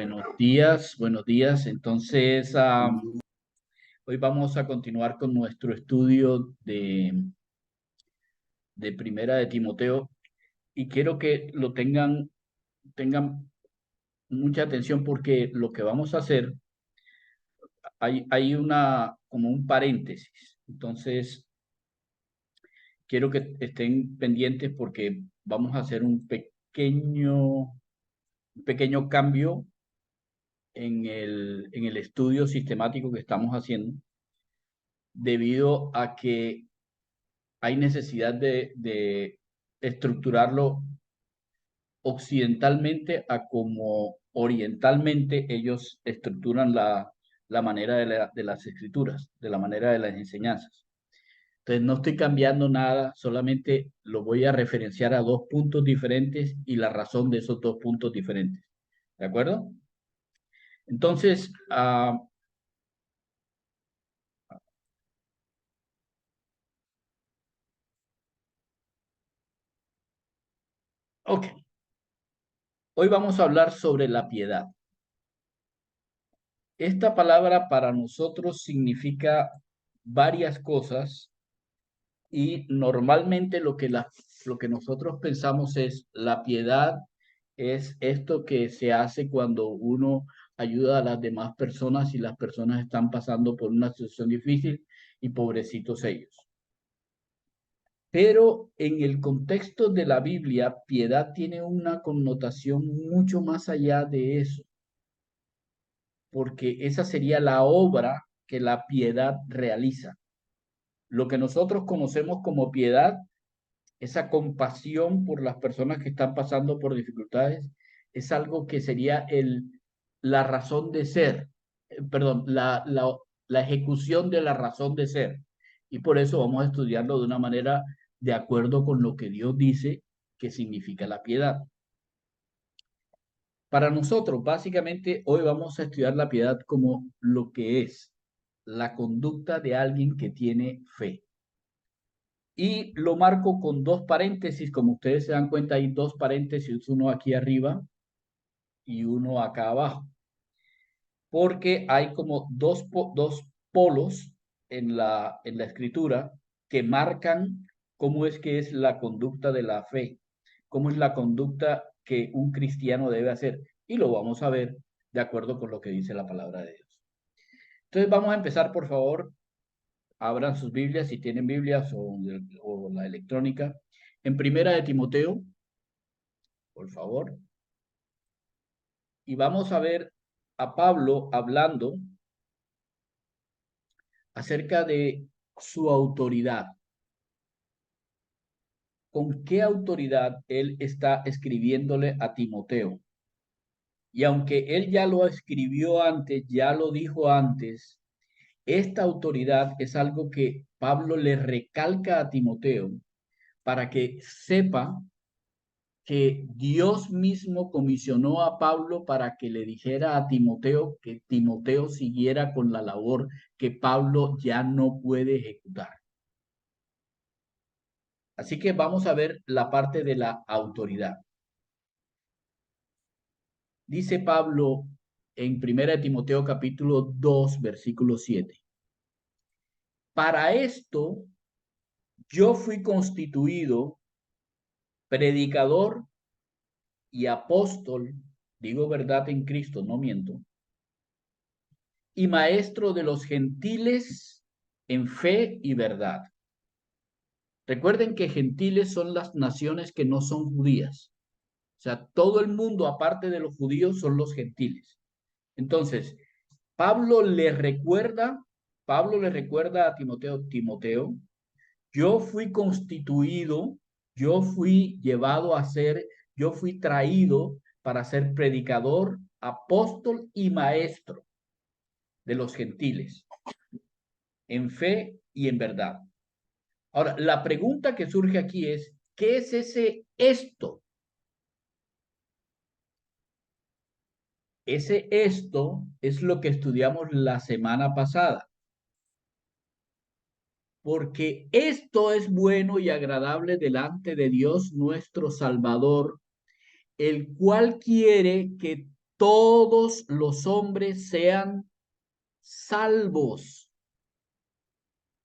Buenos días, buenos días. Entonces, hoy vamos a continuar con nuestro estudio de Primera de Timoteo y quiero que lo tengan mucha atención porque lo que vamos a hacer, hay como un paréntesis. Entonces, quiero que estén pendientes porque vamos a hacer un pequeño cambio en el estudio sistemático que estamos haciendo debido a que hay necesidad de estructurarlo occidentalmente a como orientalmente ellos estructuran la manera de las escrituras, de la manera de las enseñanzas. Entonces no estoy cambiando nada, solamente lo voy a referenciar a dos puntos diferentes y la razón de esos dos puntos diferentes. ¿De acuerdo? Entonces, ok, hoy vamos a hablar sobre la piedad. Esta palabra para nosotros significa varias cosas y normalmente lo que nosotros pensamos es la piedad es esto que se hace cuando uno ayuda a las demás personas y las personas están pasando por una situación difícil y pobrecitos ellos. Pero en el contexto de la Biblia, piedad tiene una connotación mucho más allá de eso, porque esa sería la obra que la piedad realiza. Lo que nosotros conocemos como piedad, esa compasión por las personas que están pasando por dificultades, es algo que sería la razón de ser, perdón, la ejecución de la razón de ser. Y por eso vamos a estudiarlo de una manera de acuerdo con lo que Dios dice que significa la piedad. Para nosotros, básicamente, hoy vamos a estudiar la piedad como lo que es la conducta de alguien que tiene fe. Y lo marco con dos paréntesis, como ustedes se dan cuenta, hay dos paréntesis, uno aquí arriba y uno acá abajo, porque hay como dos polos en la escritura que marcan cómo es que es la conducta de la fe, cómo es la conducta que un cristiano debe hacer. Y lo vamos a ver de acuerdo con lo que dice la palabra de Dios. Entonces vamos a empezar, por favor, abran sus Biblias si tienen Biblias o la electrónica. En Primera de Timoteo, por favor. Y vamos a ver a Pablo hablando acerca de su autoridad. ¿Con qué autoridad él está escribiéndole a Timoteo? Y aunque él ya lo escribió antes, ya lo dijo antes, esta autoridad es algo que Pablo le recalca a Timoteo para que sepa que Dios mismo comisionó a Pablo para que le dijera a Timoteo que Timoteo siguiera con la labor que Pablo ya no puede ejecutar. Así que vamos a ver la parte de la autoridad. Dice Pablo en 1 Timoteo capítulo 2, versículo 7. Para esto yo fui constituido predicador y apóstol, digo verdad en Cristo, no miento, y maestro de los gentiles en fe y verdad. Recuerden que gentiles son las naciones que no son judías. O sea, todo el mundo aparte de los judíos son los gentiles. Entonces, Pablo le recuerda, Pablo le recuerda a Timoteo, Timoteo, yo fui constituido, yo fui llevado a ser, yo fui traído para ser predicador, apóstol y maestro de los gentiles, en fe y en verdad. Ahora, la pregunta que surge aquí es, ¿qué es ese esto? Ese esto es lo que estudiamos la semana pasada. Porque esto es bueno y agradable delante de Dios nuestro Salvador, el cual quiere que todos los hombres sean salvos.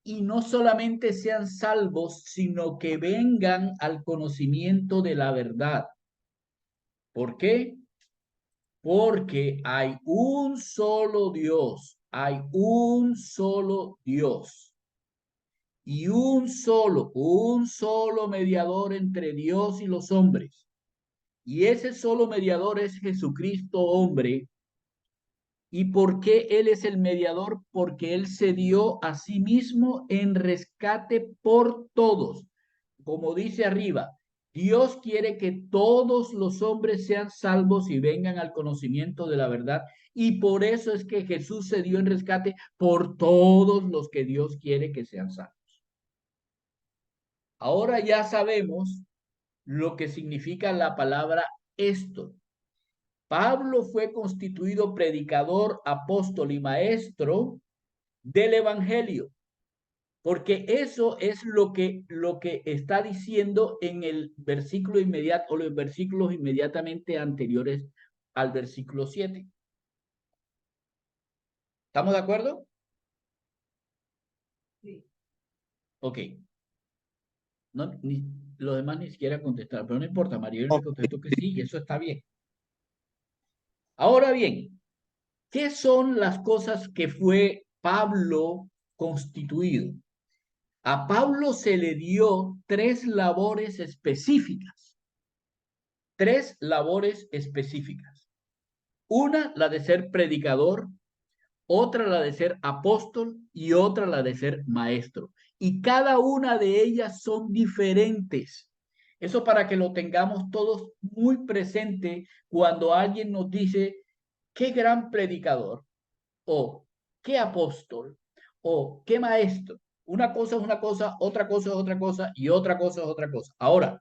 Y no solamente sean salvos, sino que vengan al conocimiento de la verdad. ¿Por qué? Porque hay un solo Dios, hay un solo Dios y un solo mediador entre Dios y los hombres. Y ese solo mediador es Jesucristo hombre. ¿Y por qué Él es el mediador? Porque Él se dio a sí mismo en rescate por todos. Como dice arriba, Dios quiere que todos los hombres sean salvos y vengan al conocimiento de la verdad. Y por eso es que Jesús se dio en rescate por todos los que Dios quiere que sean salvos. Ahora ya sabemos lo que significa la palabra esto. Pablo fue constituido predicador, apóstol y maestro del evangelio, porque eso es lo que está diciendo en el versículo inmediato o los versículos inmediatamente anteriores al versículo 7. ¿Estamos de acuerdo? Sí. Ok. No, los demás ni siquiera contestaron, pero no importa, Mariel me contestó que sí, y eso está bien. Ahora bien, ¿qué son las cosas que fue Pablo constituido? A Pablo se le dio tres labores específicas. Tres labores específicas. Una, la de ser predicador, otra, la de ser apóstol y otra, la de ser maestro. Y cada una de ellas son diferentes. Eso para que lo tengamos todos muy presente cuando alguien nos dice, qué gran predicador, o qué apóstol, o qué maestro. Una cosa es una cosa, otra cosa es otra cosa y otra cosa es otra cosa. Ahora,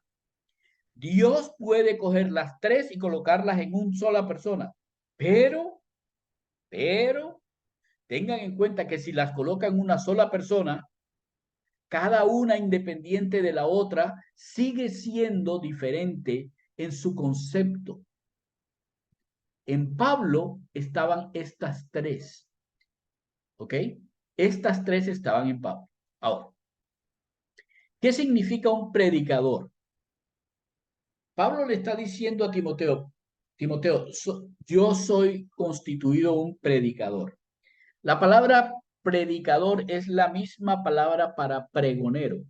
Dios puede coger las tres y colocarlas en una sola persona, pero, tengan en cuenta que si las coloca en una sola persona, cada una independiente de la otra sigue siendo diferente en su concepto. En Pablo estaban estas tres. ¿Ok? Estas tres estaban en Pablo. Ahora, ¿qué significa un predicador? Pablo le está diciendo a Timoteo, yo soy constituido un predicador. La palabra predicador es la misma palabra para pregonero.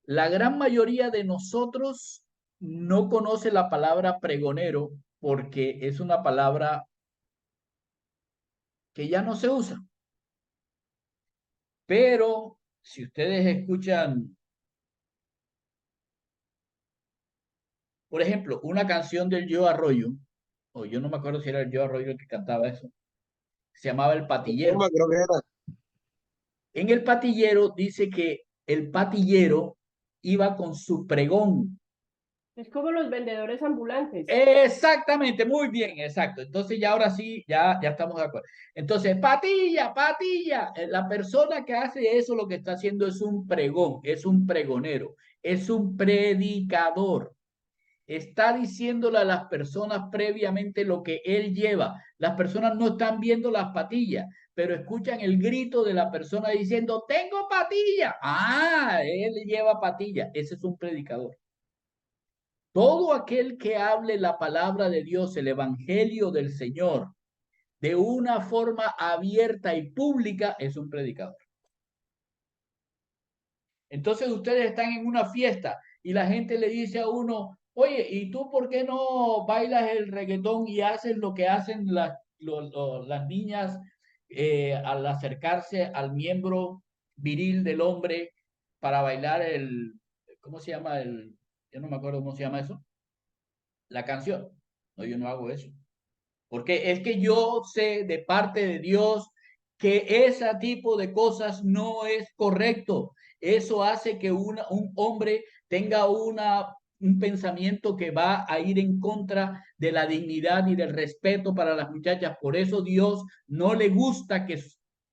La gran mayoría de nosotros no conoce la palabra pregonero porque es una palabra que ya no se usa. Pero si ustedes escuchan, por ejemplo, una canción del Yo Arroyo, o yo no me acuerdo si era el Yo Arroyo el que cantaba eso, se llamaba El Patillero. Creo que era. En El Patillero dice que el patillero iba con su pregón. Es como los vendedores ambulantes. Exactamente, muy bien, exacto. Entonces ya ahora sí, ya estamos de acuerdo. Entonces, patilla, patilla. La persona que hace eso lo que está haciendo es un pregón, es un pregonero, es un predicador. Está diciéndole a las personas previamente lo que él lleva. Las personas no están viendo las patillas, pero escuchan el grito de la persona diciendo, tengo patilla. Ah, él lleva patilla. Ese es un predicador. Todo aquel que hable la palabra de Dios, el evangelio del Señor, de una forma abierta y pública, es un predicador. Entonces ustedes están en una fiesta y la gente le dice a uno, oye, ¿y tú por qué no bailas el reggaetón y haces lo que hacen las niñas al acercarse al miembro viril del hombre para bailar ¿cómo se llama? Yo no me acuerdo cómo se llama eso, la canción. No, yo no hago eso. Porque es que yo sé de parte de Dios que ese tipo de cosas no es correcto. Eso hace que un hombre tenga un pensamiento que va a ir en contra de la dignidad y del respeto para las muchachas. Por eso Dios no le gusta que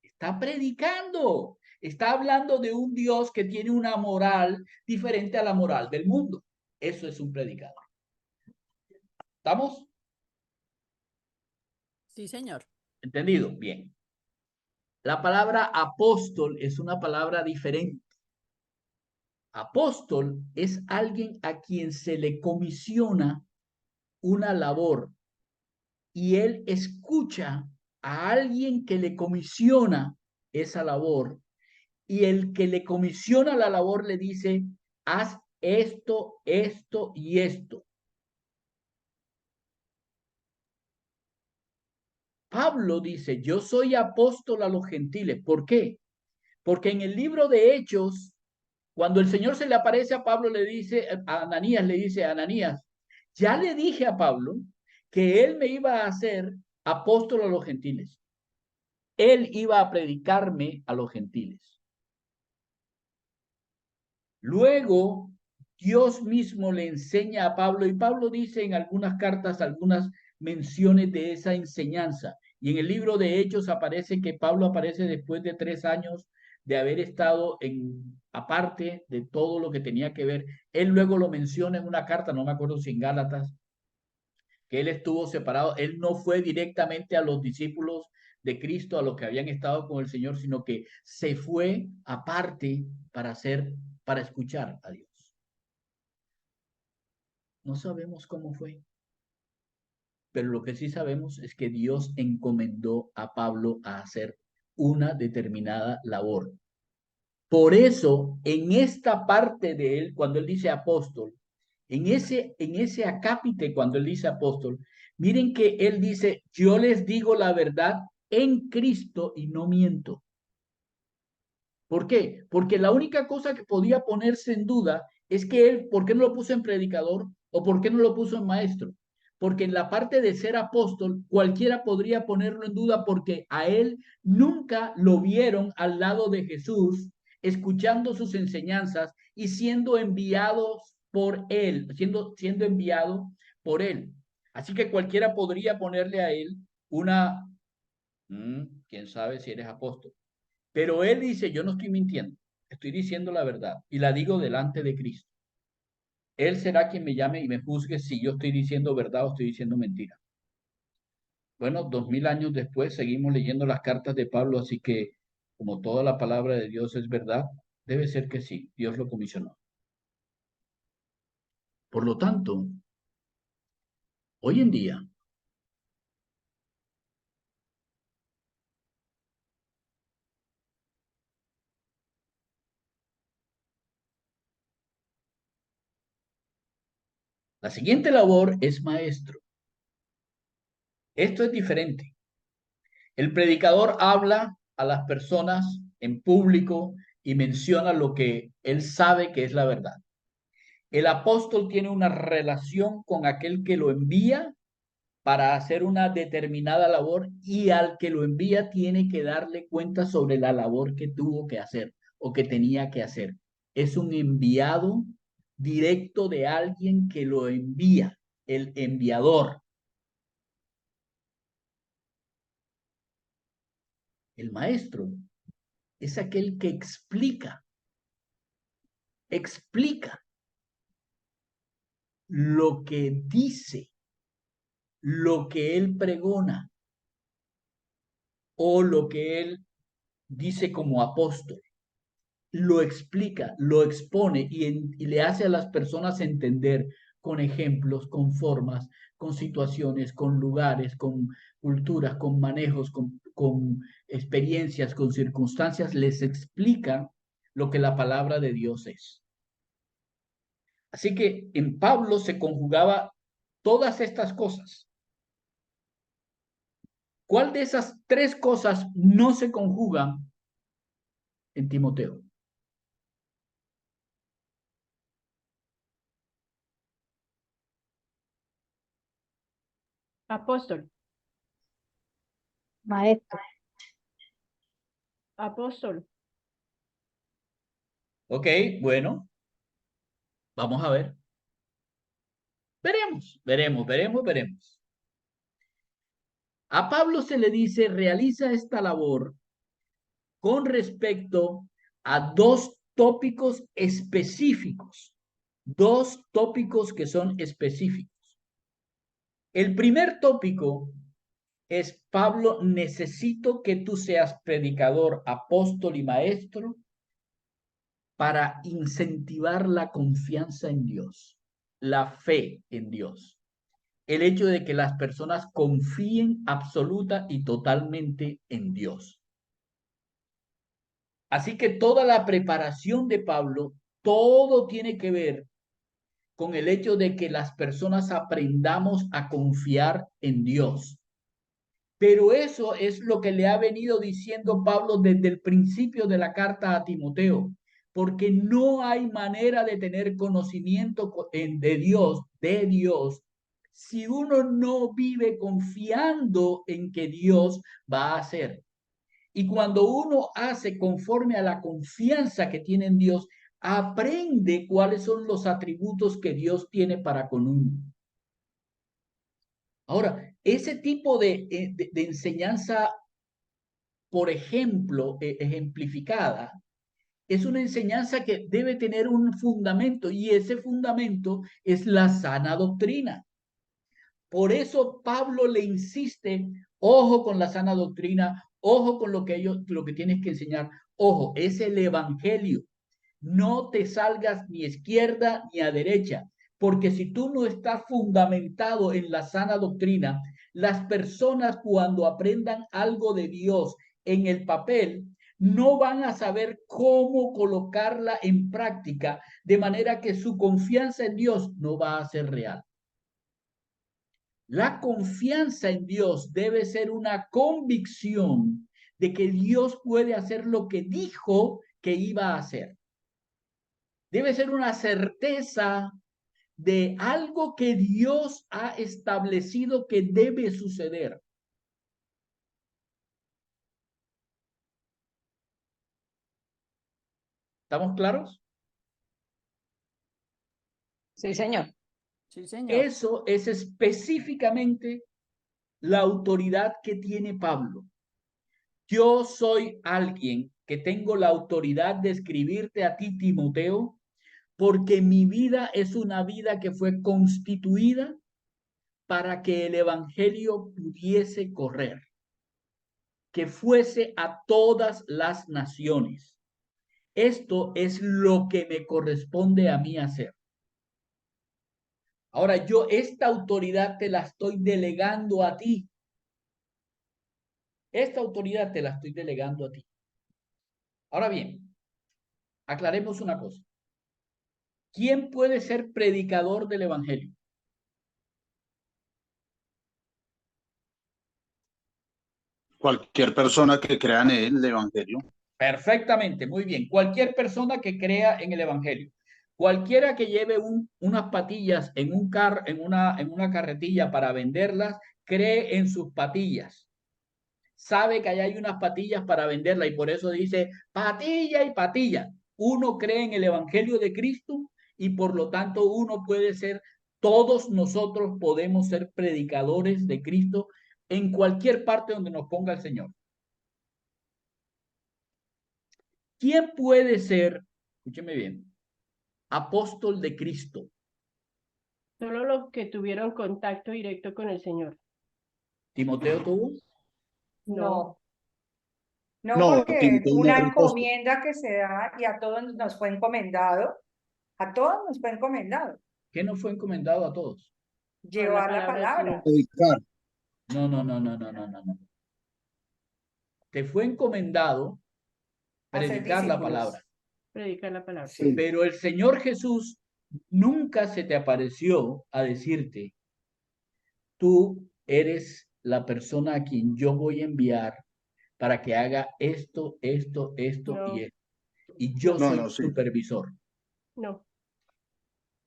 está predicando. Está hablando de un Dios que tiene una moral diferente a la moral del mundo. Eso es un predicador. ¿Estamos? Sí, señor. ¿Entendido? Bien. La palabra apóstol es una palabra diferente. Apóstol es alguien a quien se le comisiona una labor y él escucha a alguien que le comisiona esa labor y el que le comisiona la labor le dice, haz esto, esto y esto. Pablo dice, yo soy apóstol a los gentiles. ¿Por qué? Porque en el libro de Hechos, cuando el Señor se le aparece a Pablo, le dice a Ananías, le dice a Ananías, ya le dije a Pablo que él me iba a hacer apóstol a los gentiles. Él iba a predicarme a los gentiles. Luego, Dios mismo le enseña a Pablo y Pablo dice en algunas cartas, algunas menciones de esa enseñanza. Y en el libro de Hechos aparece que Pablo aparece después de 3 años de haber estado aparte de todo lo que tenía que ver. Él luego lo menciona en una carta, no me acuerdo si en Gálatas, que él estuvo separado. Él no fue directamente a los discípulos de Cristo, a los que habían estado con el Señor, sino que se fue aparte para escuchar a Dios. No sabemos cómo fue, pero lo que sí sabemos es que Dios encomendó a Pablo a hacer una determinada labor. Por eso, en esta parte de él, cuando él dice apóstol, en ese acápite, cuando él dice apóstol, miren que él dice, yo les digo la verdad en Cristo y no miento. ¿Por qué? Porque la única cosa que podía ponerse en duda es que él, ¿por qué no lo puso en predicador o por qué no lo puso en maestro? Porque en la parte de ser apóstol, cualquiera podría ponerlo en duda porque a él nunca lo vieron al lado de Jesús, escuchando sus enseñanzas y siendo enviados por él, siendo enviado por él. Así que cualquiera podría ponerle a él una, quién sabe si eres apóstol. Pero él dice, yo no estoy mintiendo, estoy diciendo la verdad y la digo delante de Cristo. Él será quien me llame y me juzgue si yo estoy diciendo verdad o estoy diciendo mentira. Bueno, 2000 años después seguimos leyendo las cartas de Pablo, así que como toda la palabra de Dios es verdad, debe ser que sí, Dios lo comisionó. Por lo tanto, hoy en día, la siguiente labor es maestro. Esto es diferente. El predicador habla a las personas en público y menciona lo que él sabe que es la verdad. El apóstol tiene una relación con aquel que lo envía para hacer una determinada labor y al que lo envía tiene que darle cuenta sobre la labor que tuvo que hacer o que tenía que hacer. Es un enviado directo de alguien que lo envía, el enviador. El maestro es aquel que explica lo que dice, lo que él pregona o lo que él dice como apóstol. Lo explica, lo expone y le hace a las personas entender con ejemplos, con formas, con situaciones, con lugares, con culturas, con manejos, con experiencias, con circunstancias, les explica lo que la palabra de Dios es. Así que en Pablo se conjugaba todas estas cosas. ¿Cuál de esas tres cosas no se conjugan en Timoteo? Apóstol, Maestro. apóstol. Ok, bueno, vamos a ver. Veremos. A Pablo se le dice, realiza esta labor con respecto a dos tópicos específicos. Dos tópicos que son específicos. El primer tópico es: Pablo, necesito que tú seas predicador, apóstol y maestro para incentivar la confianza en Dios, la fe en Dios, el hecho de que las personas confíen absoluta y totalmente en Dios. Así que toda la preparación de Pablo, todo tiene que ver con el hecho de que las personas aprendamos a confiar en Dios. Pero eso es lo que le ha venido diciendo Pablo desde el principio de la carta a Timoteo, porque no hay manera de tener conocimiento de Dios, si uno no vive confiando en que Dios va a hacer. Y cuando uno hace conforme a la confianza que tiene en Dios, aprende cuáles son los atributos que Dios tiene para con uno. Ahora, ese tipo de enseñanza, por ejemplo, ejemplificada, es una enseñanza que debe tener un fundamento, y ese fundamento es la sana doctrina. Por eso Pablo le insiste: ojo con la sana doctrina, ojo con lo que tienes que enseñar, ojo, es el evangelio. No te salgas ni a izquierda ni a derecha, porque si tú no estás fundamentado en la sana doctrina, las personas, cuando aprendan algo de Dios en el papel, no van a saber cómo colocarla en práctica, de manera que su confianza en Dios no va a ser real. La confianza en Dios debe ser una convicción de que Dios puede hacer lo que dijo que iba a hacer. Debe ser una certeza de algo que Dios ha establecido que debe suceder. ¿Estamos claros? Sí, señor. Sí, señor. Eso es específicamente la autoridad que tiene Pablo. Yo soy alguien que tengo la autoridad de escribirte a ti, Timoteo, porque mi vida es una vida que fue constituida para que el evangelio pudiese correr, que fuese a todas las naciones. Esto es lo que me corresponde a mí hacer. Ahora, yo esta autoridad te la estoy delegando a ti. Esta autoridad te la estoy delegando a ti. Ahora bien, aclaremos una cosa. ¿Quién puede ser predicador del evangelio? Cualquier persona que crea en el Evangelio. Perfectamente, muy bien. Cualquier persona que crea en el evangelio. Cualquiera que lleve unas patillas en un en una carretilla para venderlas, cree en sus patillas. Sabe que allá hay unas patillas para venderla, y por eso dice patilla y patilla. Uno cree en el evangelio de Cristo, y por lo tanto uno puede ser, todos nosotros podemos ser predicadores de Cristo en cualquier parte donde nos ponga el Señor. ¿Quién puede ser, escúcheme bien, apóstol de Cristo? Solo los que tuvieron contacto directo con el Señor. ¿Timoteo tuvo? No. No, No, porque Timoteo no una era apóstol. encomienda que se da y a todos nos fue encomendado, a todos nos fue encomendado, ¿Qué nos fue encomendado a todos? llevar la Del palabra. Señor. Predicar. No, no, no, no, no, no, no, no. Te fue encomendado Hacer predicar la discípulos. palabra. Predicar la palabra. Sí. Pero el Señor Jesús nunca se te apareció a decirte: tú eres la persona a quien yo voy a enviar para que haga esto, esto, esto y No, esto. Y yo No, soy no, sí. supervisor. no.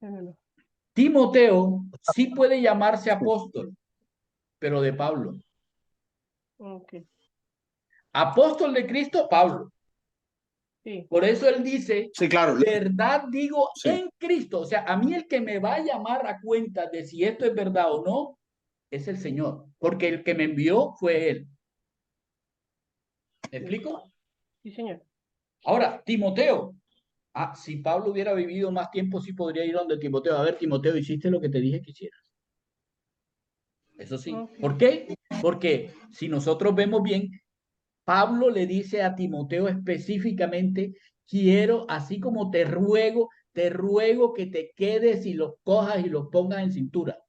No. Timoteo sí puede llamarse apóstol, pero de Pablo. Ok, Apóstol de Cristo, Pablo. sí. Por eso él dice: Sí, claro. verdad digo Sí. en Cristo. O sea, a mí el que me va a llamar a cuenta de si esto es verdad o no es el Señor, porque el que me envió fue él. ¿Me explico? Sí, señor. Ahora, Timoteo. Ah, si Pablo hubiera vivido más tiempo, sí podría ir donde Timoteo. A ver, Timoteo, ¿hiciste lo que te dije que hicieras? Eso sí. Ok. ¿Por qué? Porque si nosotros vemos bien, Pablo le dice a Timoteo específicamente, quiero, así como te ruego que te quedes y los cojas y los pongas en cintura.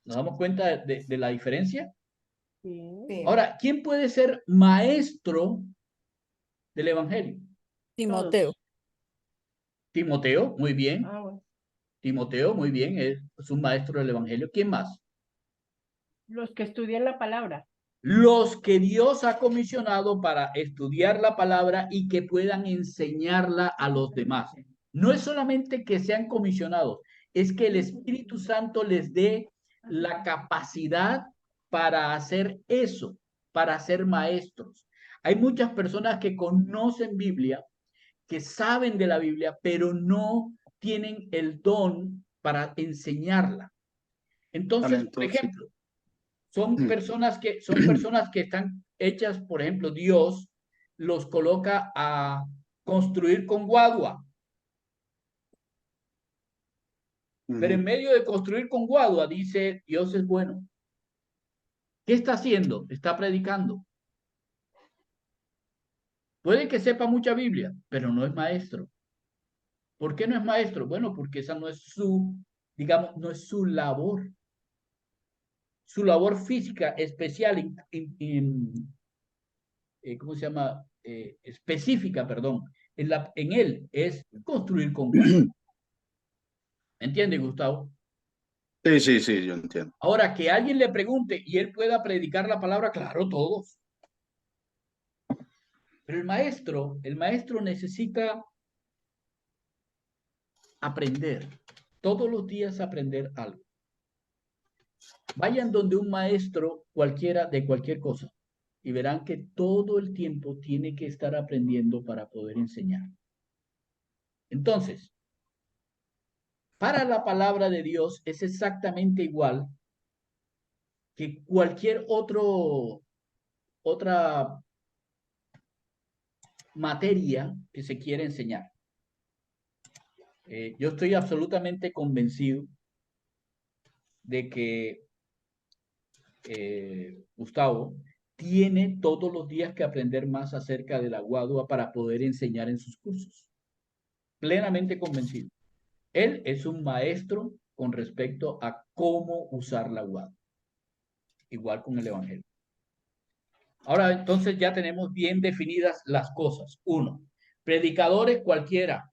¿Nos damos cuenta de la diferencia? Sí. Sí. Ahora, ¿quién puede ser maestro del Evangelio? Timoteo. Timoteo, muy bien. Ah, bueno. Timoteo, muy bien, es un maestro del Evangelio. ¿Quién más? Los que estudian la palabra. Los que Dios ha comisionado para estudiar la palabra y que puedan enseñarla a los demás. No es solamente que sean comisionados, es que el Espíritu Santo les dé la capacidad para hacer eso, para ser maestros. Hay muchas personas que conocen Biblia, que saben de la Biblia, pero no tienen el don para enseñarla. Entonces, por Talentos. ejemplo, son personas que están hechas, por ejemplo, Dios los coloca a construir con guadua, pero en medio de construir con guadua dice, Dios es bueno. ¿Qué está haciendo? Está predicando. Puede que sepa mucha Biblia, pero no es maestro. ¿Por qué no es maestro? Bueno, porque esa no es su, digamos, no es su labor. Su labor física especial, ¿cómo se llama? Específica, perdón, en él es construir con guadua. ¿Me entiende, Gustavo? Sí, sí, sí, yo entiendo. Ahora, que alguien le pregunte y él pueda predicar la palabra, claro, todos. Pero el maestro necesita aprender, todos los días aprender algo. Vayan donde un maestro cualquiera de cualquier cosa y verán que todo el tiempo tiene que estar aprendiendo para poder enseñar. Entonces, para la palabra de Dios es exactamente igual que cualquier otra materia que se quiera enseñar. Yo estoy absolutamente convencido de que Gustavo tiene todos los días que aprender más acerca de la guadua para poder enseñar en sus cursos. Plenamente convencido. Él es un maestro con respecto a cómo usar la guadua. Igual con el Evangelio. Ahora, entonces ya tenemos bien definidas las cosas. Uno, predicadores cualquiera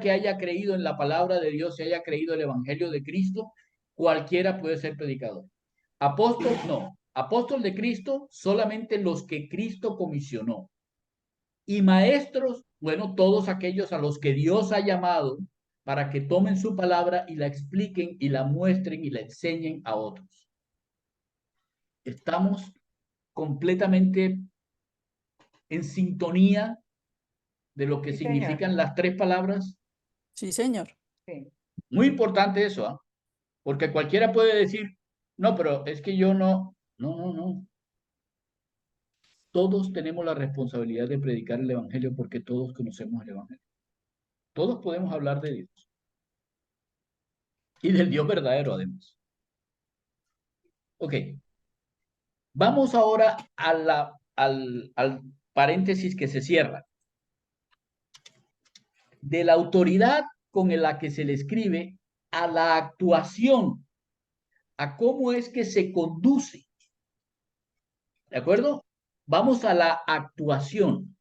que haya creído en la palabra de Dios y haya creído el Evangelio de Cristo, cualquiera puede ser predicador. Apóstol, no. Apóstol de Cristo, solamente los que Cristo comisionó. Y maestros, bueno, todos aquellos a los que Dios ha llamado para que tomen su palabra y la expliquen y la muestren y la enseñen a otros. Estamos completamente en sintonía de lo que Sí, significan señor. las tres palabras. Sí, señor. Sí. Muy importante eso, ¿ah? Porque cualquiera puede decir, no, pero es que yo no, no. Todos tenemos la responsabilidad de predicar el Evangelio porque todos conocemos el Evangelio. Todos podemos hablar de Dios y del Dios verdadero, además. Ok, vamos ahora al paréntesis que se cierra. De la autoridad con la que se le escribe a la actuación, a cómo es que se conduce. ¿De acuerdo? Vamos a la actuación.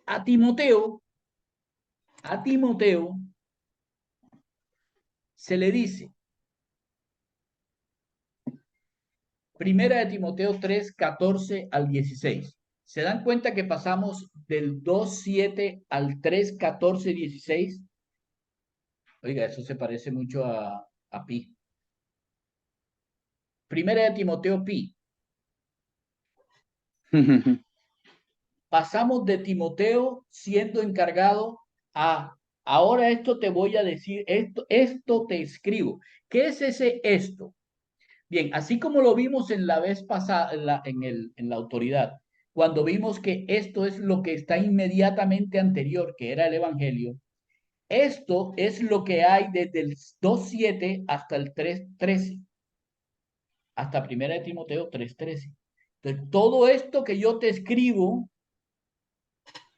A Timoteo se le dice, Primera de Timoteo 3, 14 al 16. ¿Se dan cuenta que pasamos del 2, 7 al 3, 14, 16? Oiga, eso se parece mucho a Pi. Primera de Timoteo Pi. Pasamos de Timoteo siendo encargado a, ahora esto te voy a decir, esto te escribo. ¿Qué es ese esto? Bien, así como lo vimos en la vez pasada, en la autoridad, cuando vimos que esto es lo que está inmediatamente anterior, que era el Evangelio, Esto es lo que hay desde el 2:7 hasta el 3:13, hasta 1 de Timoteo 3:13. Entonces, todo esto que yo te escribo,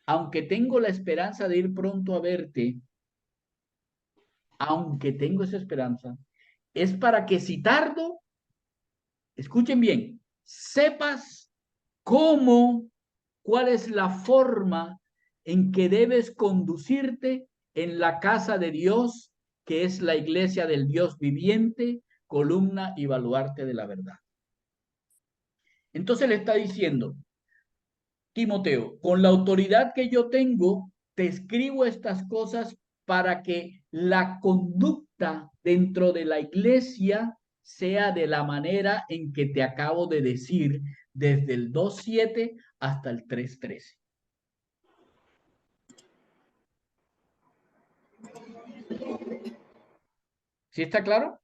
aunque tengo la esperanza de ir pronto a verte, aunque tengo esa esperanza, es para que si tardo, escuchen bien, sepas cómo, cuál es la forma en que debes conducirte en la casa de Dios, que es la iglesia del Dios viviente, columna y baluarte de la verdad. Entonces le está diciendo, Timoteo, con la autoridad que yo tengo, te escribo estas cosas para que la conducta dentro de la iglesia sea de la manera en que te acabo de decir, desde el 2:7 hasta el 3:13. ¿Sí está claro?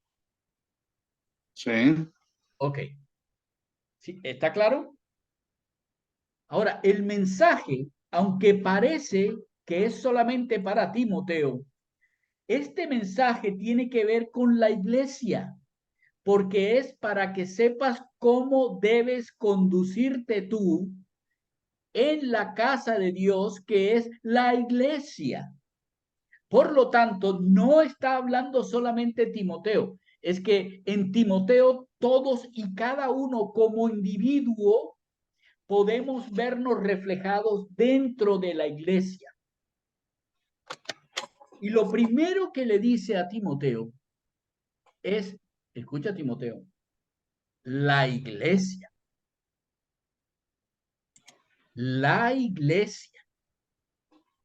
Sí. Ok. ¿Sí? ¿Está claro? Ahora, el mensaje, aunque parece que es solamente para Timoteo, este mensaje tiene que ver con la iglesia, porque es para que sepas cómo debes conducirte tú en la casa de Dios, que es la iglesia. Por lo tanto, no está hablando solamente Timoteo, es que en Timoteo todos y cada uno como individuo podemos vernos reflejados dentro de la iglesia. Y lo primero que le dice a Timoteo es, escucha Timoteo, la iglesia. La iglesia.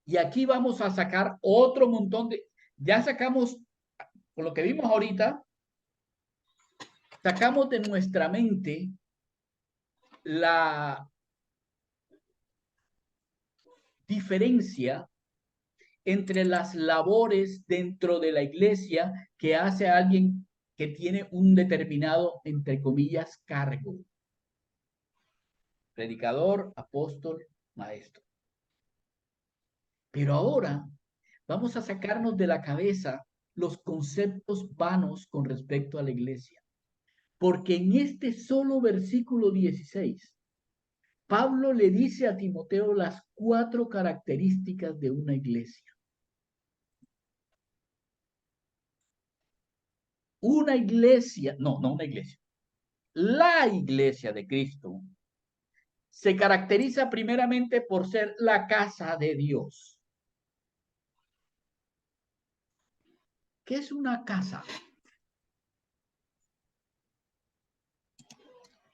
Y aquí vamos a sacar otro montón de, ya sacamos, con lo que vimos ahorita, sacamos de nuestra mente la diferencia entre las labores dentro de la iglesia que hace alguien que tiene un determinado, entre comillas, cargo. Predicador, apóstol, maestro. Pero ahora vamos a sacarnos de la cabeza los conceptos vanos con respecto a la iglesia. Porque en este solo versículo 16, Pablo le dice a Timoteo las 4 características de una iglesia. Una iglesia, no una iglesia, la iglesia de Cristo se caracteriza primeramente por ser la casa de Dios. ¿Qué es una casa?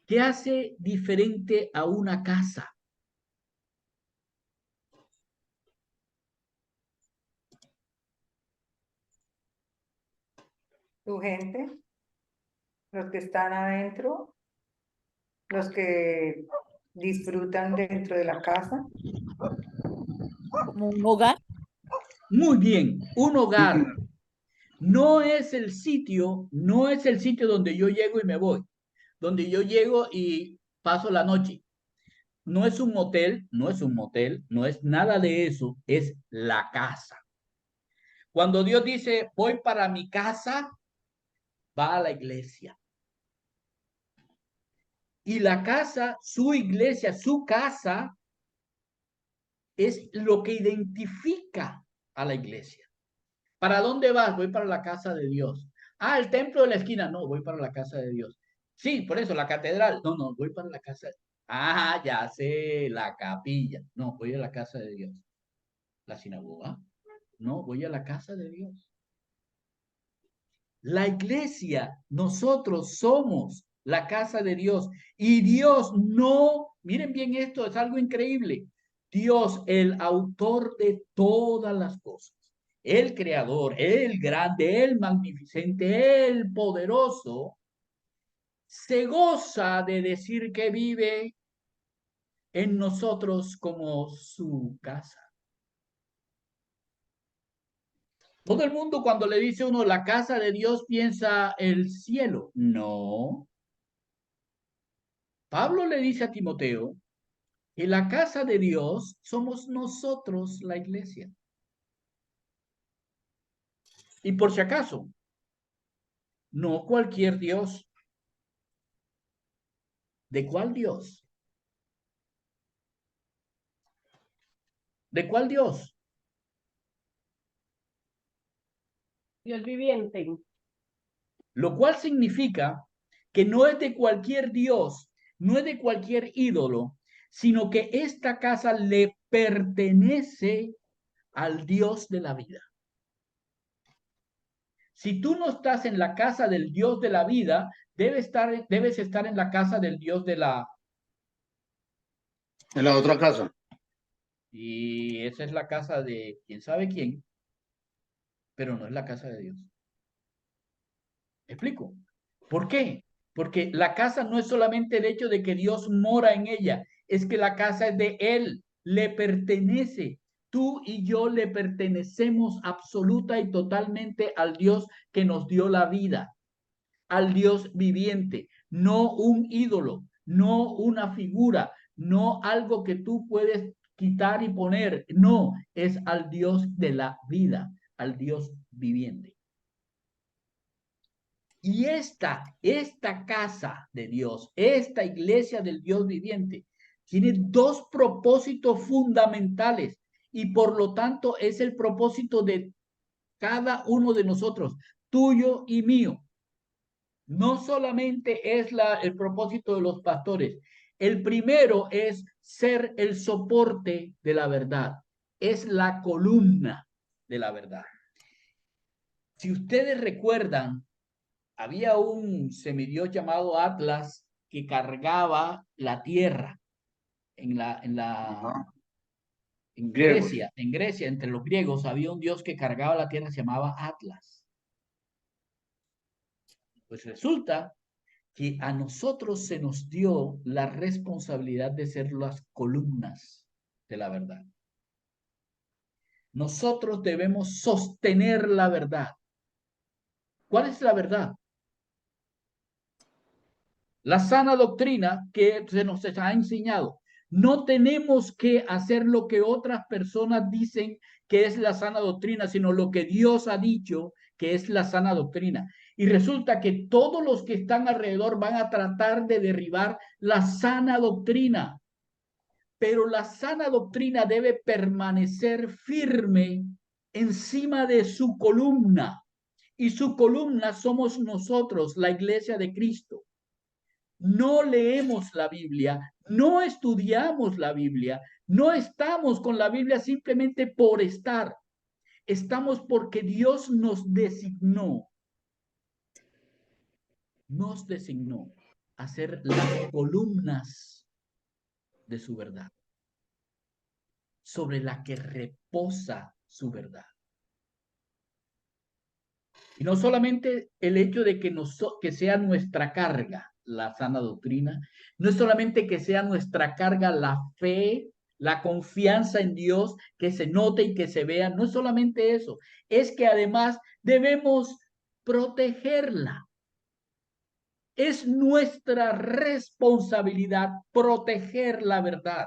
¿Qué hace diferente a una casa? Tu gente, los que están adentro, los que disfrutan dentro de la casa. Como un hogar. Muy bien, un hogar no es el sitio donde yo llego y me voy, donde yo llego y paso la noche. No es un motel, no es un motel, no es nada de eso, es la casa. Cuando Dios dice, voy para mi casa, va a la iglesia. Y la casa, su iglesia, su casa, es lo que identifica a la iglesia. ¿Para dónde vas? Voy para la casa de Dios. Ah, el templo de la esquina. No, voy para la casa de Dios. Sí, por eso, la catedral. No, voy para la casa. Ah, ya sé, la capilla. No, voy a la casa de Dios. La sinagoga. No, voy a la casa de Dios. La iglesia, nosotros somos la casa de Dios. Y Dios no, miren bien esto, es algo increíble. Dios, el autor de todas las cosas, el creador, el grande, el magnificente, el poderoso, se goza de decir que vive en nosotros como su casa. Todo el mundo cuando le dice uno la casa de Dios piensa el cielo. No. Pablo le dice a Timoteo que la casa de Dios somos nosotros, la iglesia. Y por si acaso, no cualquier Dios. ¿De cuál Dios? ¿De cuál Dios? Dios viviente. Lo cual significa que no es de cualquier Dios, no es de cualquier ídolo, sino que esta casa le pertenece al Dios de la vida. Si tú no estás en la casa del Dios de la vida, debes estar en la casa del Dios de la... En la otra casa. Y esa es la casa de quién sabe quién, pero no es la casa de Dios. ¿Me explico? ¿Por qué? Porque la casa no es solamente el hecho de que Dios mora en ella, es que la casa es de Él, le pertenece. Tú y yo le pertenecemos absoluta y totalmente al Dios que nos dio la vida, al Dios viviente, no un ídolo, no una figura, no algo que tú puedes quitar y poner, no, es al Dios de la vida, al Dios viviente. Y esta casa de Dios, esta iglesia del Dios viviente, tiene dos propósitos fundamentales y por lo tanto es el propósito de cada uno de nosotros, tuyo y mío. No solamente es el propósito de los pastores. El primero es ser el soporte de la verdad. Es la columna de la verdad. Si ustedes recuerdan, había un semidios llamado Atlas que cargaba la tierra Ajá. en Griegos. Grecia, entre los griegos, había un dios que cargaba la tierra, se llamaba Atlas. Pues resulta que a nosotros se nos dio la responsabilidad de ser las columnas de la verdad. Nosotros debemos sostener la verdad. ¿Cuál es la verdad? La sana doctrina que se nos ha enseñado. No tenemos que hacer lo que otras personas dicen que es la sana doctrina, sino lo que Dios ha dicho que es la sana doctrina. Y resulta que todos los que están alrededor van a tratar de derribar la sana doctrina. Pero la sana doctrina debe permanecer firme encima de su columna. Y su columna somos nosotros, la iglesia de Cristo. No leemos la Biblia, no estudiamos la Biblia, no estamos con la Biblia simplemente por estar. Estamos porque Dios nos designó a ser las columnas de su verdad, sobre la que reposa su verdad. Y no solamente el hecho de que sea nuestra carga la sana doctrina, no es solamente que sea nuestra carga la fe, la confianza en Dios, que se note y que se vea, no es solamente eso, es que además debemos protegerla. Es nuestra responsabilidad proteger la verdad.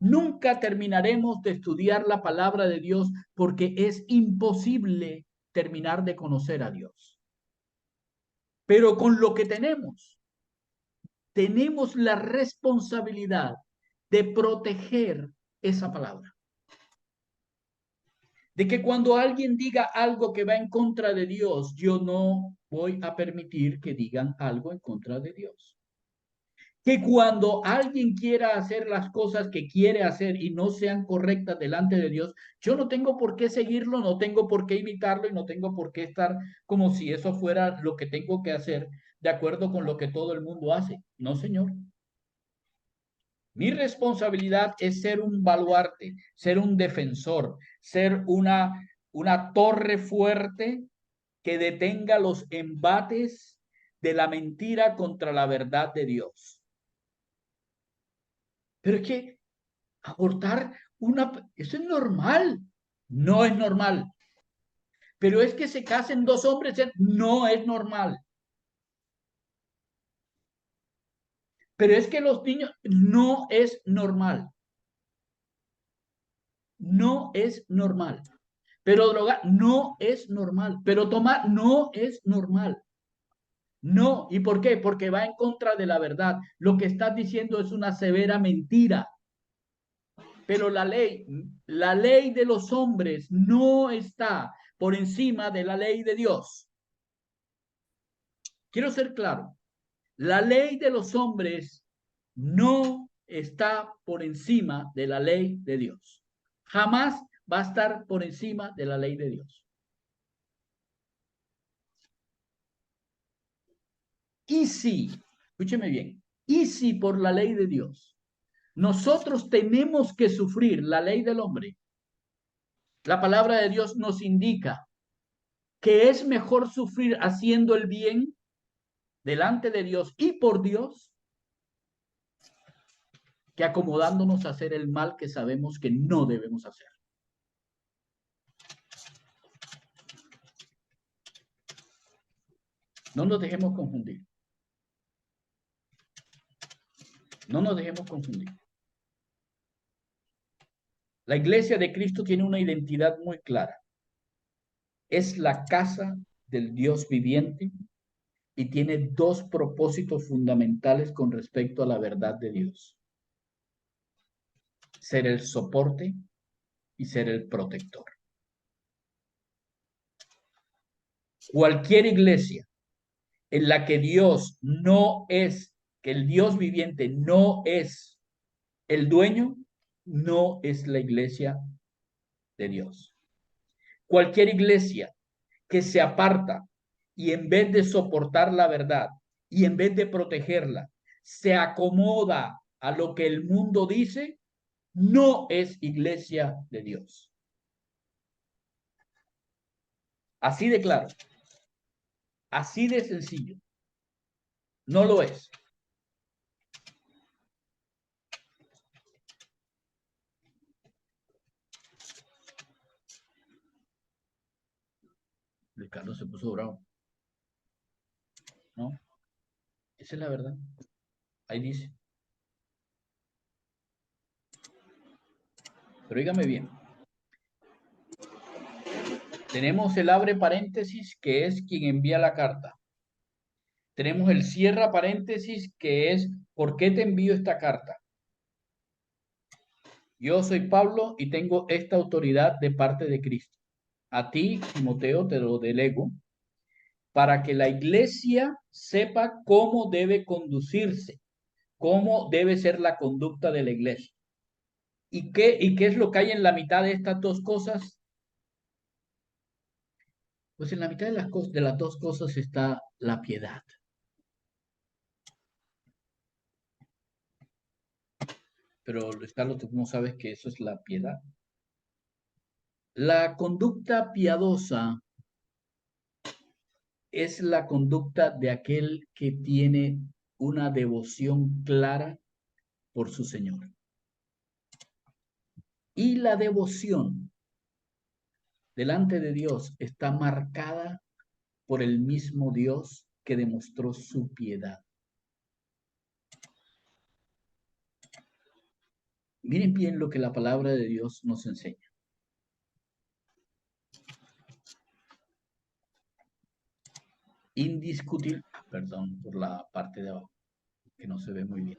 Nunca terminaremos de estudiar la palabra de Dios porque es imposible terminar de conocer a Dios. Pero con lo que tenemos la responsabilidad de proteger esa palabra. De que cuando alguien diga algo que va en contra de Dios, yo no voy a permitir que digan algo en contra de Dios. Que cuando alguien quiera hacer las cosas que quiere hacer y no sean correctas delante de Dios, yo no tengo por qué seguirlo, no tengo por qué imitarlo y no tengo por qué estar como si eso fuera lo que tengo que hacer de acuerdo con lo que todo el mundo hace. No, señor. Mi responsabilidad es ser un baluarte, ser un defensor, ser una torre fuerte que detenga los embates de la mentira contra la verdad de Dios. Pero es que abortar eso es normal. No es normal. Pero es que se casen dos hombres, no es normal. Pero es que los niños, no es normal. No es normal. Pero drogar no es normal. Pero tomar no es normal. No. ¿Y por qué? Porque va en contra de la verdad. Lo que estás diciendo es una severa mentira. Pero la ley de los hombres no está por encima de la ley de Dios. Quiero ser claro. La ley de los hombres no está por encima de la ley de Dios. Jamás va a estar por encima de la ley de Dios. Y si, escúcheme bien, y si por la ley de Dios nosotros tenemos que sufrir la ley del hombre, la palabra de Dios nos indica que es mejor sufrir haciendo el bien delante de Dios y por Dios que acomodándonos a hacer el mal que sabemos que no debemos hacer. No nos dejemos confundir. No nos dejemos confundir. La iglesia de Cristo tiene una identidad muy clara. Es la casa del Dios viviente y tiene dos propósitos fundamentales con respecto a la verdad de Dios: ser el soporte y ser el protector. Cualquier iglesia en la que Dios no es, que el Dios viviente no es el dueño, no es la iglesia de Dios. Cualquier iglesia que se aparta y en vez de soportar la verdad y en vez de protegerla, se acomoda a lo que el mundo dice, no es iglesia de Dios. Así de claro. Así de sencillo. No lo es. Ricardo se puso bravo. ¿No? Esa es la verdad. Ahí dice. Pero dígame bien. Tenemos el abre paréntesis, que es quien envía la carta. Tenemos el cierra paréntesis, que es ¿por qué te envío esta carta? Yo soy Pablo y tengo esta autoridad de parte de Cristo. A ti, Timoteo, te lo delego para que la iglesia sepa cómo debe conducirse, cómo debe ser la conducta de la iglesia. ¿Y qué es lo que hay en la mitad de estas dos cosas? Pues en la mitad de las dos cosas está la piedad. Pero, Carlos, ¿tú cómo sabes que eso es la piedad? La conducta piadosa es la conducta de aquel que tiene una devoción clara por su Señor. Y la devoción delante de Dios está marcada por el mismo Dios que demostró su piedad. Miren bien lo que la palabra de Dios nos enseña. Indiscutible, perdón por la parte de abajo, que no se ve muy bien.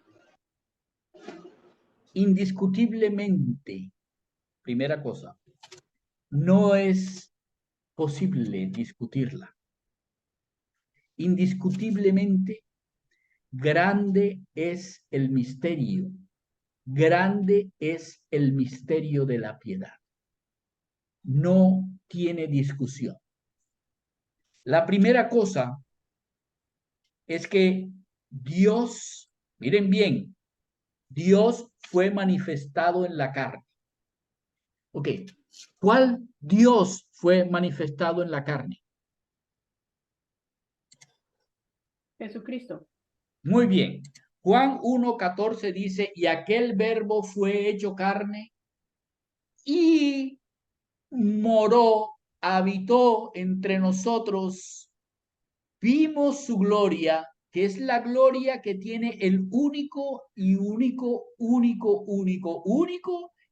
Indiscutiblemente, primera cosa, no es posible discutirla. Indiscutiblemente, grande es el misterio. Grande es el misterio de la piedad. No tiene discusión. La primera cosa es que Dios, miren bien, Dios fue manifestado en la carne. Ok, ¿cuál Dios fue manifestado en la carne? Jesucristo. Muy bien. Juan 1:14 dice, y aquel verbo fue hecho carne y moró, habitó entre nosotros, vimos su gloria, que es la gloria que tiene el único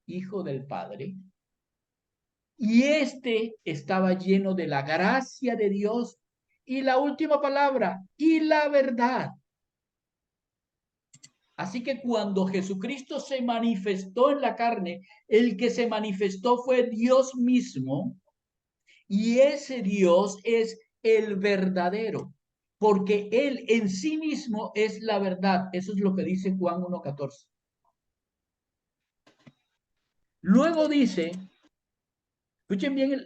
Hijo del Padre. y este estaba lleno de la gracia de Dios y la última palabra, y la verdad. Así que cuando Jesucristo se manifestó en la carne, el que se manifestó fue Dios mismo, y ese Dios es el verdadero, porque Él en sí mismo es la verdad. Eso es lo que dice Juan 1:14. Luego dice, escuchen bien,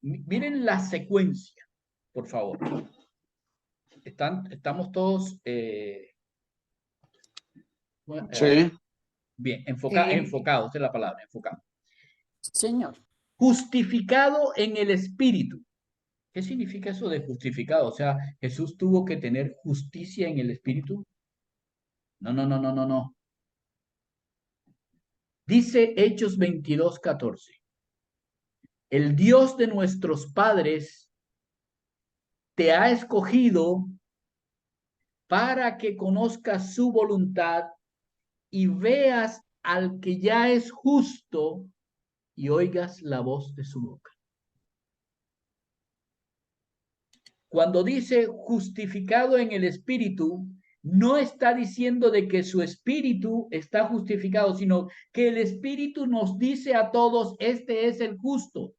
miren la secuencia, por favor. Estamos todos Sí. bien, Sí. enfocados, es la palabra, enfocados. Señor. Justificado en el Espíritu. ¿Qué significa eso de justificado? O sea, Jesús tuvo que tener justicia en el Espíritu. No. Dice Hechos 22:14. El Dios de nuestros padres te ha escogido para que conozcas su voluntad y veas al que ya es justo y oigas la voz de su boca. Cuando dice justificado en el Espíritu, no está diciendo de que su espíritu está justificado, sino que el Espíritu nos dice a todos, este es el justo.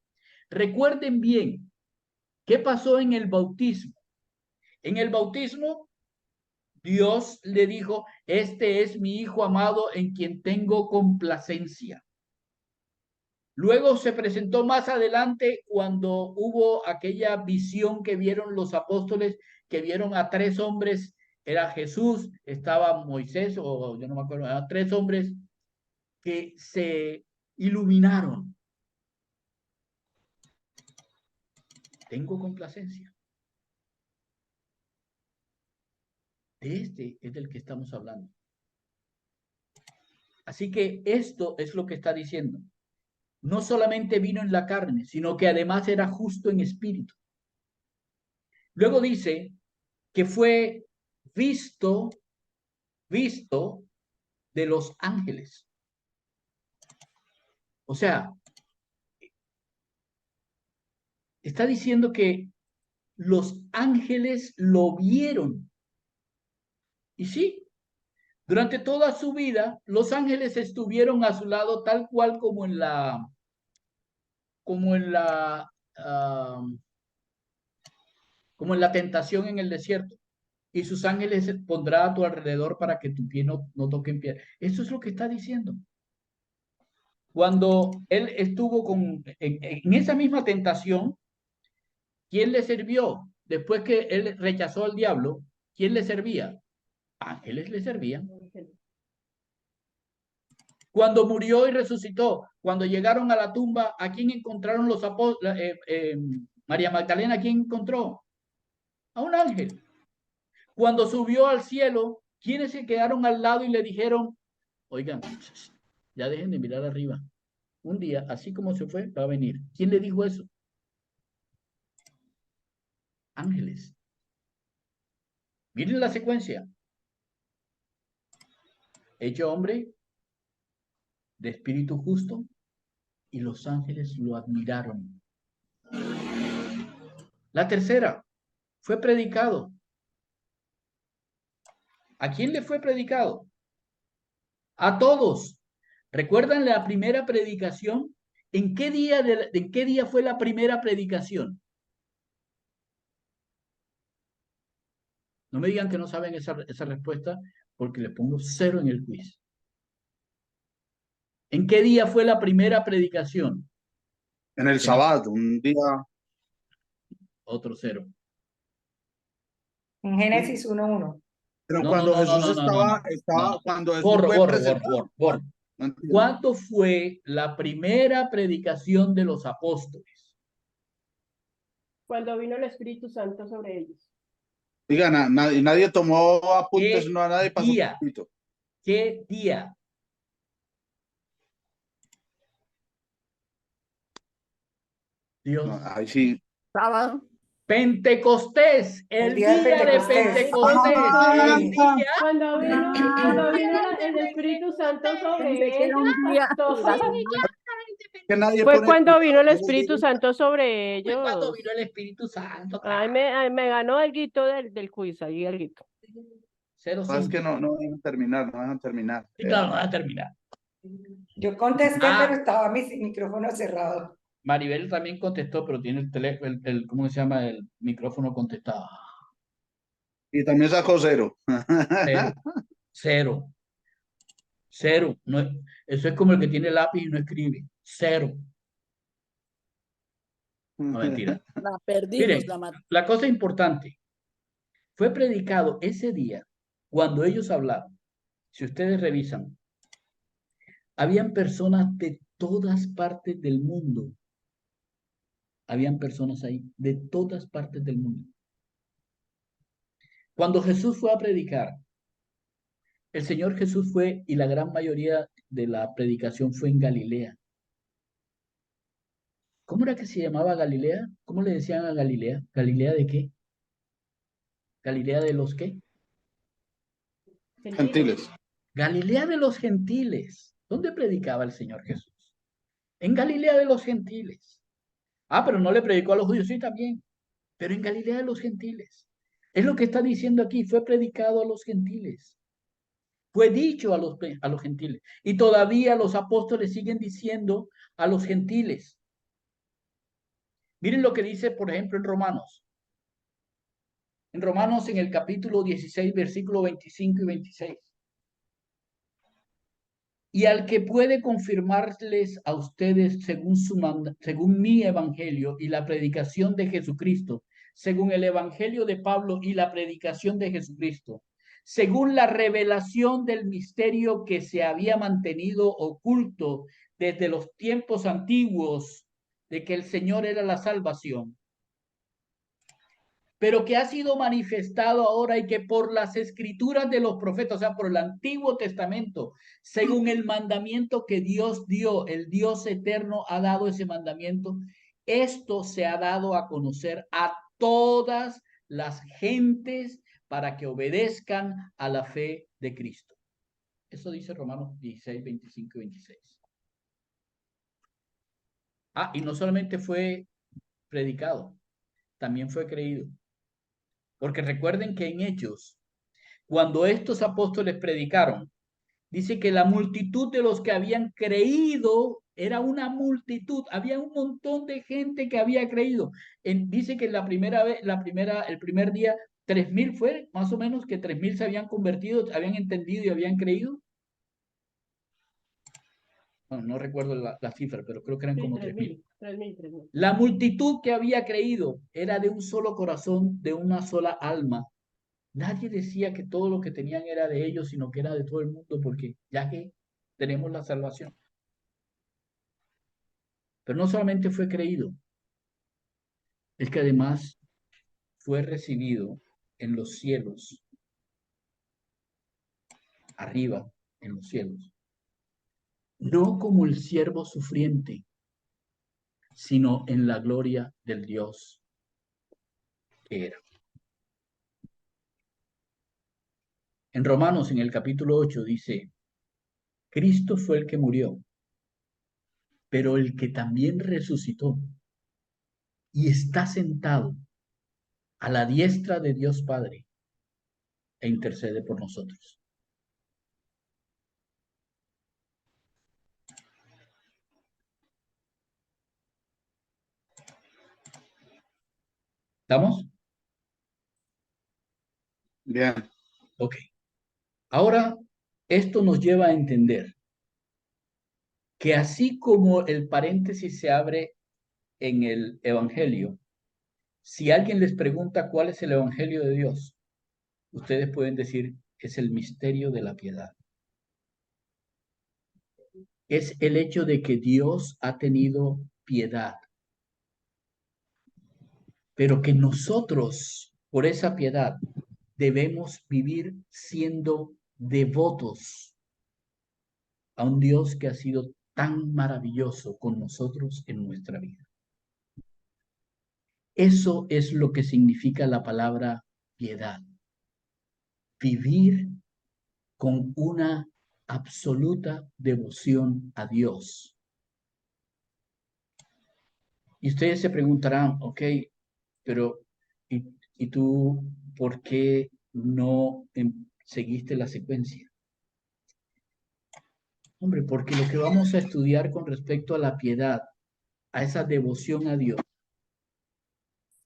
Recuerden bien, ¿qué pasó en el bautismo? En el bautismo, Dios le dijo, este es mi Hijo amado en quien tengo complacencia. Luego se presentó más adelante cuando hubo aquella visión que vieron los apóstoles, que vieron a 3 hombres, era Jesús, estaba Moisés, o yo no me acuerdo, eran 3 hombres que se iluminaron. Tengo complacencia. De este es del que estamos hablando. Así que esto es lo que está diciendo. No solamente vino en la carne, sino que además era justo en espíritu. Luego dice que fue visto de los ángeles. O sea, está diciendo que los ángeles lo vieron. Y sí, durante toda su vida, los ángeles estuvieron a su lado tal cual como en la tentación en el desierto. Y sus ángeles se pondrá a tu alrededor para que tu pie no toque en piedra. Eso es lo que está diciendo. Cuando él estuvo en esa misma tentación, ¿quién le sirvió? Después que él rechazó al diablo, ¿quién le servía? Ángeles le servían. Cuando murió y resucitó, cuando llegaron a la tumba, ¿a quién encontraron los apóstoles? María Magdalena, ¿a quién encontró? A un ángel. Cuando subió al cielo, ¿quiénes se quedaron al lado y le dijeron, oigan, ya dejen de mirar arriba? Un día, así como se fue, va a venir. ¿Quién le dijo eso? Ángeles. Miren la secuencia. Hecho hombre, de espíritu justo, y los ángeles lo admiraron. La tercera, fue predicado. ¿A quién le fue predicado? A todos. ¿Recuerdan la primera predicación? ¿En qué día fue la primera predicación? No me digan que no saben esa respuesta, porque le pongo 0 en el quiz. ¿En qué día fue la primera predicación? En el sábado, un día. Otro 0. En Génesis 1:1. Pero No, cuando no, Jesús estaba, no. cuando Jesús fue presentado. Borro. ¿Cuánto fue la primera predicación de los apóstoles? Cuando vino el Espíritu Santo sobre ellos. Diga, nadie tomó apuntes, ¿Qué no a nadie pasó día? un poquito. ¿Qué día? Dios. No, ahí sí. Sábado. Pentecostés, el día de Pentecostés, el día. Cuando vino el Espíritu Santo sobre ellos, Un día. pastor. Que nadie Fue pone cuando vino el cuidado, yo les Espíritu digo, Santo sobre Fue cuando ellos. vino el Espíritu Santo, Ay, claro. me ganó el grito del quiz, ahí el grito. es que 05. no dejan terminar, no dejan terminar. Sí, claro, no va a terminar. Yo contesté, Ah, pero estaba mi micrófono cerrado. Maribel también contestó, pero tiene el teléfono, ¿cómo se llama? El micrófono contestado. Y también sacó 0. Cero, cero, cero. No, eso es como el que tiene lápiz y no escribe. Cero. No, mentira. La perdimos, Miren, la matamos. la cosa importante. Fue predicado ese día, cuando ellos hablaron. Si ustedes revisan, habían personas de todas partes del mundo. Habían personas ahí de todas partes del mundo. Cuando Jesús fue a predicar, el Señor Jesús fue y la gran mayoría de la predicación fue en Galilea. ¿Cómo era que se llamaba Galilea? ¿Cómo le decían a Galilea? ¿Galilea de qué? ¿Galilea de los qué? Gentiles. Galilea de los gentiles. ¿Dónde predicaba el Señor Jesús? En Galilea de los gentiles. Ah, pero no le predicó a los judíos, sí, también. Pero en Galilea de los gentiles. Es lo que está diciendo aquí, fue predicado a los gentiles. Fue dicho a los gentiles. Y todavía los apóstoles siguen diciendo a los gentiles. Miren lo que dice, por ejemplo, en Romanos. En Romanos, en el capítulo 16, versículo 25 y 26. Y al que puede confirmarles a ustedes según mi evangelio y la predicación de Jesucristo, según el evangelio de Pablo y la predicación de Jesucristo, según la revelación del misterio que se había mantenido oculto desde los tiempos antiguos, de que el Señor era la salvación, pero que ha sido manifestado ahora y que por las escrituras de los profetas, o sea, por el Antiguo Testamento, según el mandamiento que Dios dio, el Dios eterno ha dado ese mandamiento, esto se ha dado a conocer a todas las gentes para que obedezcan a la fe de Cristo. Eso dice Romanos 16, 25 y 26. Ah, y no solamente fue predicado, también fue creído. Porque recuerden que en Hechos, cuando estos apóstoles predicaron, dice que la multitud de los que habían creído era una multitud, había un montón de gente que había creído. Dice que la primera vez, el primer día, 3.000 fue más o menos que 3.000 se habían convertido, habían entendido y habían creído. Bueno, no recuerdo la cifra, pero creo que eran Sí, como 3.000, 3.000. 3.000. La multitud que había creído era de un solo corazón, de una sola alma. Nadie decía que todo lo que tenían era de ellos, sino que era de todo el mundo, porque ya que tenemos la salvación. Pero no solamente fue creído, es que además fue recibido en los cielos, arriba, en los cielos. No como el siervo sufriente, sino en la gloria del Dios que era. En Romanos, en el capítulo 8, dice, Cristo fue el que murió, pero el que también resucitó y está sentado a la diestra de Dios Padre e intercede por nosotros. ¿Estamos? Bien. Ok. Ahora, esto nos lleva a entender que así como el paréntesis se abre en el Evangelio, si alguien les pregunta cuál es el Evangelio de Dios, ustedes pueden decir, es el misterio de la piedad. Es el hecho de que Dios ha tenido piedad, pero que nosotros, por esa piedad, debemos vivir siendo devotos a un Dios que ha sido tan maravilloso con nosotros en nuestra vida. Eso es lo que significa la palabra piedad. Vivir con una absoluta devoción a Dios. Y ustedes se preguntarán, ok, pero ¿y tú por qué no seguiste la secuencia? Hombre, porque lo que vamos a estudiar con respecto a la piedad, a esa devoción a Dios,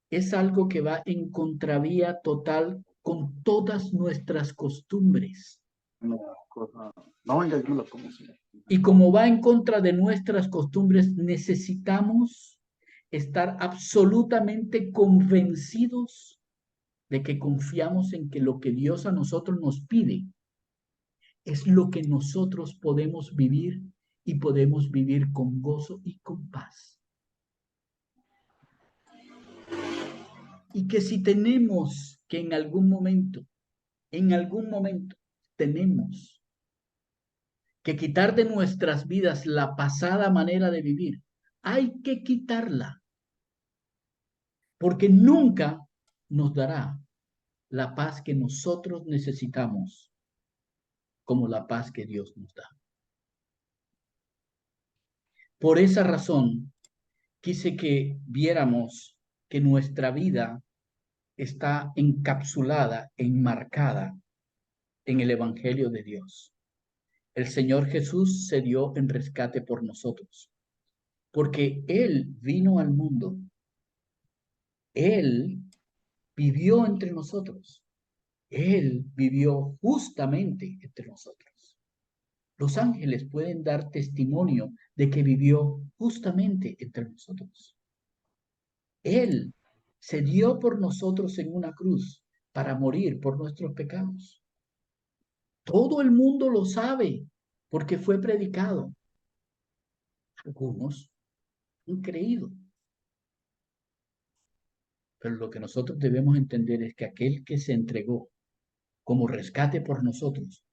es algo que va en contravía total con todas nuestras costumbres. No, no, venga, yo me lo pongo. Y como va en contra de nuestras costumbres, necesitamos estar absolutamente convencidos de que confiamos en que lo que Dios a nosotros nos pide es lo que nosotros podemos vivir y podemos vivir con gozo y con paz. Y que si tenemos que en algún momento tenemos que quitar de nuestras vidas la pasada manera de vivir, hay que quitarla, porque nunca nos dará la paz que nosotros necesitamos, como la paz que Dios nos da. Por esa razón, quise que viéramos que nuestra vida está encapsulada, enmarcada en el Evangelio de Dios. El Señor Jesús se dio en rescate por nosotros, porque Él vino al mundo. Él vivió entre nosotros. Él vivió justamente entre nosotros. Los ángeles pueden dar testimonio de que vivió justamente entre nosotros. Él se dio por nosotros en una cruz para morir por nuestros pecados. Todo el mundo lo sabe porque fue predicado. Algunos han creído. Pero lo que nosotros debemos entender es que aquel que se entregó como rescate por nosotros,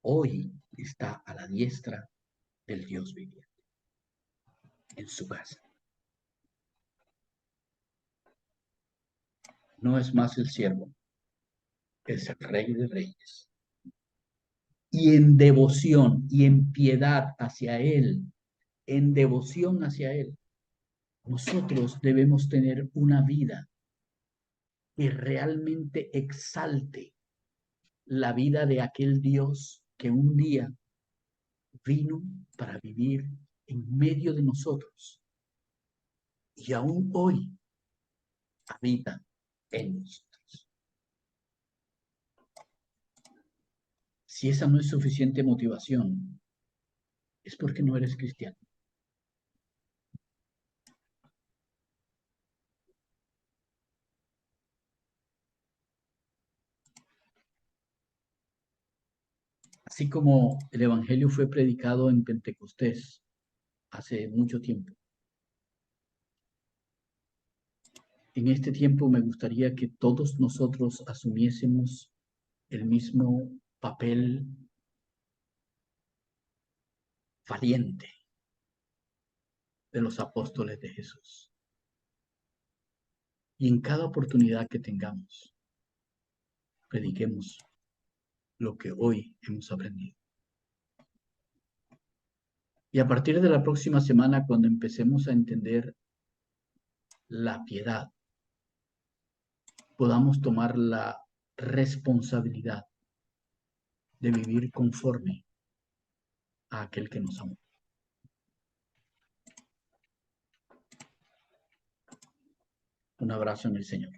hoy está a la diestra del Dios viviente, en su casa. No es más el siervo, es el Rey de Reyes. Y en devoción y en piedad hacia Él, en devoción hacia Él, nosotros debemos tener una vida que realmente exalte la vida de aquel Dios que un día vino para vivir en medio de nosotros y aún hoy habita en nosotros. Si esa no es suficiente motivación, es porque no eres cristiano. Así como el Evangelio fue predicado en Pentecostés hace mucho tiempo, en este tiempo me gustaría que todos nosotros asumiésemos el mismo papel valiente de los apóstoles de Jesús. Y en cada oportunidad que tengamos, prediquemos lo que hoy hemos aprendido. Y a partir de la próxima semana, cuando empecemos a entender la piedad, podamos tomar la responsabilidad de vivir conforme a aquel que nos amó. Un abrazo en el Señor.